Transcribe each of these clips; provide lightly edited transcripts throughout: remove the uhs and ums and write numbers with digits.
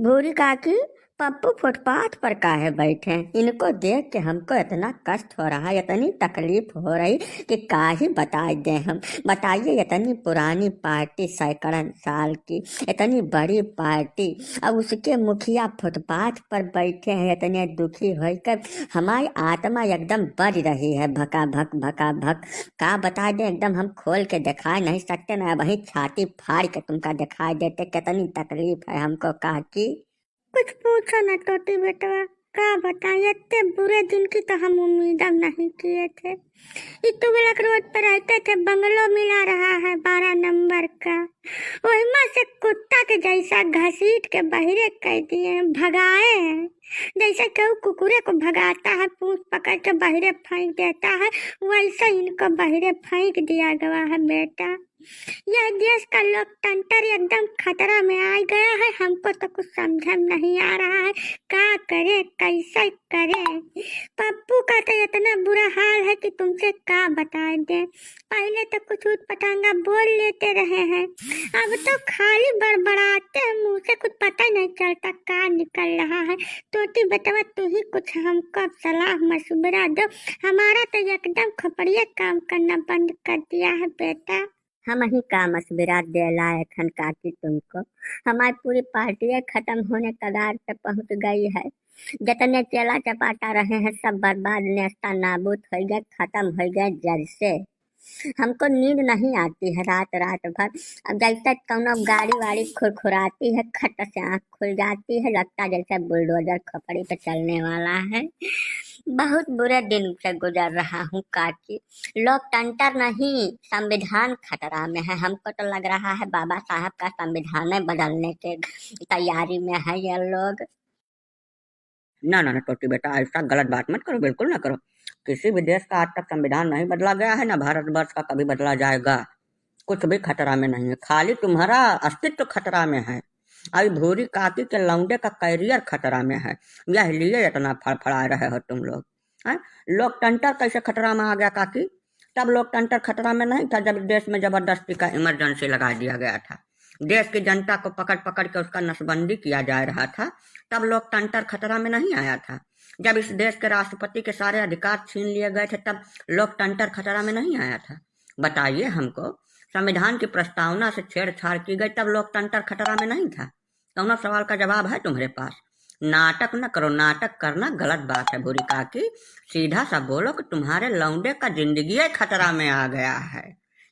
भूरी काकी, पप्पू फुटपाथ पर काहे बैठे हैं? इनको देख के हमको इतना कष्ट हो रहा है, इतनी तकलीफ हो रही कि काहे बता दें हम। बताइए, इतनी पुरानी पार्टी, सैकड़ों साल की, इतनी बड़ी पार्टी, अब उसके मुखिया फुटपाथ पर बैठे हैं इतने दुखी होकर। हमारी आत्मा एकदम बढ़ रही है, भका भक भका भक। का बता दें, एकदम हम खोल के दिखा नहीं सकते ना, वही छाती फाड़ के तुमका दिखाई देते कितनी तकलीफ है हमको काकी। कुछ पूछो न तोती बेटवा, का बताएं, इतने बुरे दिन की तो हम उम्मीद नहीं किए थे। तुगलक रोड पर रहते थे, बंगलो मिला रहा है 12 नंबर का, वही में से कुत्ता के जैसा घसीट के बहिरे कर दिए, भगाए हैं। जैसे केहू कुकुरे को भगाता है, पूंछ पकड़ के बहिरे फेंक देता है, वैसे इनको बहिरे फेंक दिया गया है बेटा। यह देश का लोकतंत्र एकदम खतरा में आ गया है। हमको तो कुछ समझ नहीं आ रहा है, क्या करे, कैसे करे। पप्पू का तो इतना बुरा हाल है कि तुमसे क्या बता दे। पहले तो कुछ उटपटांगा बोल लेते रहे हैं, अब तो खाली बड़बड़ाते हैं, मुंह से कुछ पता नहीं चलता क्या निकल रहा है। तोती बेटवा, तू ही कुछ हमको सलाह मशवरा दो, हमारा तो एकदम खपड़िया काम करना बंद कर दिया है बेटा। हम ही का मशवरा देला एखन काकी तुमको। हमारी पूरी पार्टी खत्म होने कगार पे पहुंच गई है। जितने चेला चपाटा रहे हैं सब बर्बाद, नेस्ता नाबूद हो गए, खत्म हो गए जड़ से। हमको नींद नहीं आती है रात रात भर। अब जैसे कौनो गाड़ी वाड़ी खुरखुराती है, खट से आँख खुल जाती है, लगता जैसे बुलडोजर खोपड़ी पे चलने वाला है। बहुत बुरे दिन से गुजर रहा हूँ काकी। लोकतंत्र नहीं, संविधान खतरा में है। हमको तो लग रहा है बाबा साहब का संविधान बदलने के तैयारी में है ये लोग। ना ना ना टोटी बेटा, ऐसा गलत बात मत करो, बिल्कुल ना करो। किसी भी देश का आज तक संविधान नहीं बदला गया है, ना भारतवर्ष का कभी बदला जाएगा। कुछ भी खतरा में नहीं है, खाली तुम्हारा अस्तित्व खतरा में है। अभी भूरी काकी के लौंडे का कैरियर खतरा में है, यह लिए इतना फड़फड़ा रहे हो तुम लोग। हैं? लोकतंत्र कैसे खतरा में आ गया काकी? तब लोकतंत्र खतरा में नहीं था जब देश में जबरदस्ती का इमरजेंसी लगा दिया गया था, देश की जनता को पकड़ पकड़ के उसका नसबंदी किया जा रहा था, तब लोकतंत्र खतरा में नहीं आया था। जब इस देश के राष्ट्रपति के सारे अधिकार छीन लिए गए थे, तब लोकतंत्र खतरा में नहीं आया था। बताइए हमको, संविधान की प्रस्तावना से छेड़छाड़ की गई तब लोकतंत्र खतरा में नहीं था? दोनों सवाल का जवाब है तुम्हारे पास। नाटक न करो, नाटक करना गलत बात है भूरी काकी। सीधा सा बोलो कि तुम्हारे लौंडे का जिंदगी खतरा में आ गया है,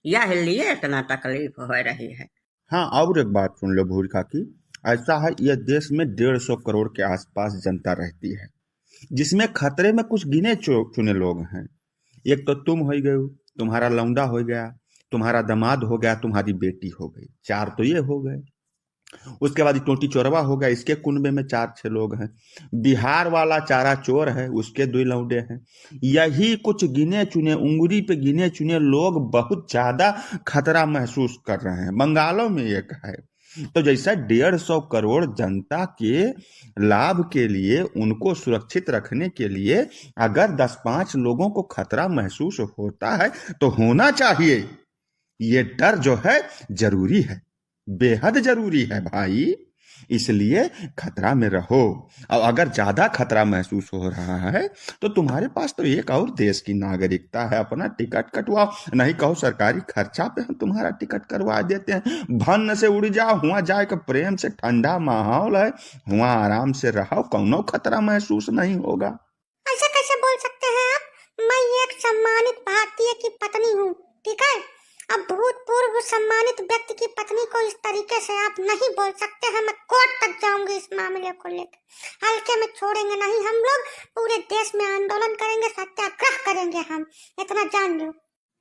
यह लिए इतना तकलीफ हो रही है। हाँ, और एक बात सुन लो भूरी काकी, ऐसा है यह देश में 150 करोड़ के आसपास जनता रहती है, जिसमें खतरे में कुछ गिने चुने लोग हैं। एक तो तुम हो गए, तुम्हारा लौंडा हो गया, तुम्हारा दामाद हो गया, तुम्हारी बेटी हो गई, 4 तो ये हो गए। उसके बाद टोटी चोरवा हो गया, इसके कुनबे में 4-6 लोग हैं। बिहार वाला चारा चोर है, उसके 2 लौंडे हैं। यही कुछ गिने चुने, उंगली पे गिने चुने लोग बहुत ज्यादा खतरा महसूस कर रहे हैं। बंगालों में एक है, तो जैसा 150 करोड़ जनता के लाभ के लिए, उनको सुरक्षित रखने के लिए अगर 10-5 लोगों को खतरा महसूस होता है तो होना चाहिए। ये डर जो है जरूरी है, बेहद जरूरी है भाई, इसलिए खतरा में रहो। और अगर ज्यादा खतरा महसूस हो रहा है तो तुम्हारे पास तो एक और देश की नागरिकता है, अपना टिकट कटवाओ, नहीं कहो सरकारी खर्चा पे हम तुम्हारा टिकट करवा देते हैं। भन्न से उड़ जाओ, वहां जाके प्रेम से, ठंडा माहौल है, वहां आराम से रहो, कौनो खतरा महसूस नहीं होगा। ऐसा कैसे बोल सकते हैं आप? मैं एक सम्मानित भारतीय की पत्नी हूँ, ठीक है? अब भूतपूर्व सम्मानित व्यक्ति की पत्नी को इस तरीके से आप नहीं बोल सकते हैं। मैं कोर्ट तक जाऊंगी इस मामले को लेकर, हल्के में छोड़ेंगे नहीं हम लोग। पूरे देश में आंदोलन करेंगे, सत्याग्रह करेंगे हम, इतना जान लो।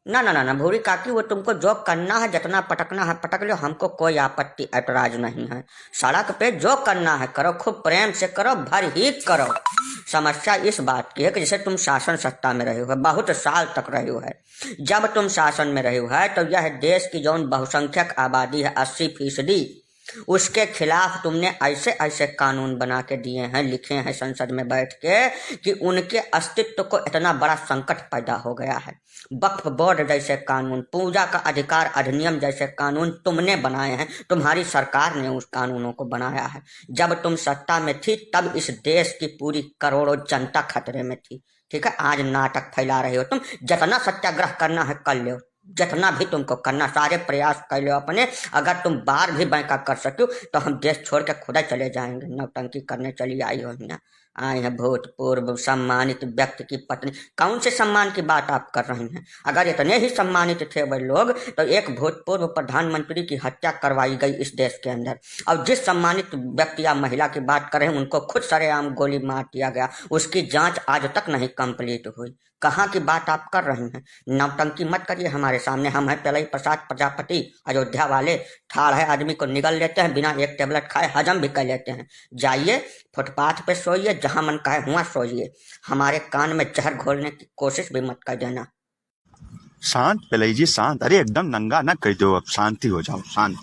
ना ना ना ना भूरी काकी, वो तुमको जो करना है, जितना पटकना है पटक लो, हमको कोई आपत्ति ऐतराज नहीं है। सड़क पे जो करना है करो, खूब प्रेम से करो, भर ही करो। समस्या इस बात की है कि जैसे तुम शासन सत्ता में रहे हो, बहुत साल तक रहे हो है, जब तुम शासन में रहे हो है तो यह देश की जो बहुसंख्यक आबादी है 80%, उसके खिलाफ तुमने ऐसे ऐसे कानून बना के दिए हैं, लिखे हैं संसद में बैठ के कि उनके अस्तित्व को इतना बड़ा संकट पैदा हो गया है। वक्फ बोर्ड जैसे कानून, पूजा का अधिकार अधिनियम जैसे कानून तुमने बनाए हैं, तुम्हारी सरकार ने उस कानूनों को बनाया है। जब तुम सत्ता में थी तब इस देश की पूरी करोड़ों जनता खतरे में थी। ठीक है, आज नाटक फैला रहे हो तुम। जितना सत्याग्रह करना है कर लो, जितना भी तुमको करना, सारे प्रयास कर लो अपने। अगर तुम बार भी बैंका कर सको तो हम देश छोड़ के खुदा चले जाएंगे। नौटंकी करने चली आई हो ना, आए हैं भूतपूर्व सम्मानित व्यक्ति की पत्नी। कौन से सम्मान की बात आप कर रही हैं? अगर इतने ही सम्मानित थे वे लोग तो एक भूतपूर्व प्रधानमंत्री की हत्या करवाई गई इस देश के अंदर, और जिस सम्मानित व्यक्ति या महिला की बात कर रहे हैं उनको खुद सरेआम गोली मार दिया गया, उसकी जांच आज तक नहीं कंप्लीट हुई। कहाँ की बात आप कर रही हैं? नौटंकी मत करिए हमारे सामने। हम हैं पलई प्रसाद प्रजापति अयोध्या वाले, ठाड़ है आदमी को निगल लेते हैं, बिना एक टेबलेट खाए हजम भी कर लेते हैं। जाइए फुटपाथ पे सोइए, जहां मन कहे हुआ सोइए, हमारे कान में जहर घोलने की कोशिश भी मत कर देना। शांत पिलई जी शांत। अरे एकदम नंगा ना कह दो, अब शांति हो जाओ, शांत।